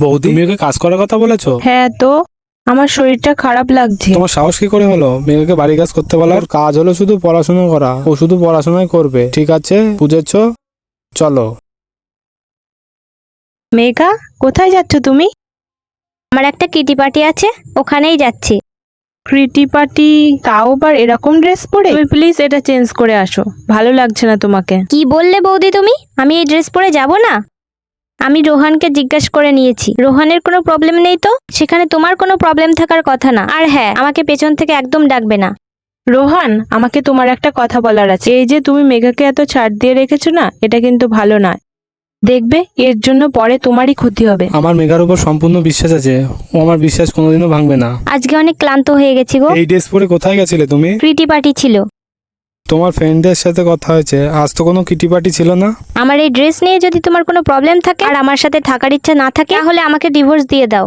বউ, তুমি ওকে কাজ করার কথা বলেছো? হ্যাঁ তো আমার শরীরটা খারাপ লাগছে। তোমার সাহস কি করে হলো মেয়েকে বাড়ি কাজ করতে বলার? কাজ হলো শুধু পড়াশোনা করা, ও শুধু পড়াশোনাই করবে। ঠিক আছে, বুঝেছো? চলো। মেঘা, কোথায় যাচ্ছ তুমি? আমার একটা কিটি পার্টি আছে, ওখানেই যাচ্ছি। কৃতি পার্টি? তাও আবার এরকম ড্রেস পরে? তুমি প্লিজ এটা চেঞ্জ করে আসো, ভালো লাগছে না তোমাকে। কি বললে বৌদি তুমি? আমি এই ড্রেস পরে যাব না? আমি রোহানকে জিজ্ঞেস করে নিয়েছি, রোহানের কোনো প্রবলেম নেই তো, সেখানে তোমার কোনো প্রবলেম থাকার কথা না। আর হ্যাঁ, আমাকে পেছন থেকে একদম ডাকবে না। রোহান, আমাকে তোমার একটা কথা বলার আছে। এই যে তুমি মেঘাকে এত ছাড় দিয়ে রেখেছো না, এটা কিন্তু ভালো নয়। দেখবে এর জন্য পরে তোমারই ক্ষতি হবে। আমার মেঘার উপর সম্পূর্ণ বিশ্বাস আছে, ও আমার বিশ্বাস কোনোদিনও ভাঙবে না। আজকে অনেক ক্লান্ত হয়ে গেছি গো। এই ড্রেস পরে কোথায় গেছিলে তুমি? কিটি পার্টি ছিল। তোমার ফ্রেন্ডদের সাথে কথা হয়েছে, আজ তো কোনো কিটি পার্টি ছিল না। আমার এই ড্রেস নিয়ে যদি তোমার কোনো প্রবলেম থাকে আর আমার সাথে থাকার ইচ্ছা না থাকে, তাহলে আমাকে ডিভোর্স দিয়ে দাও।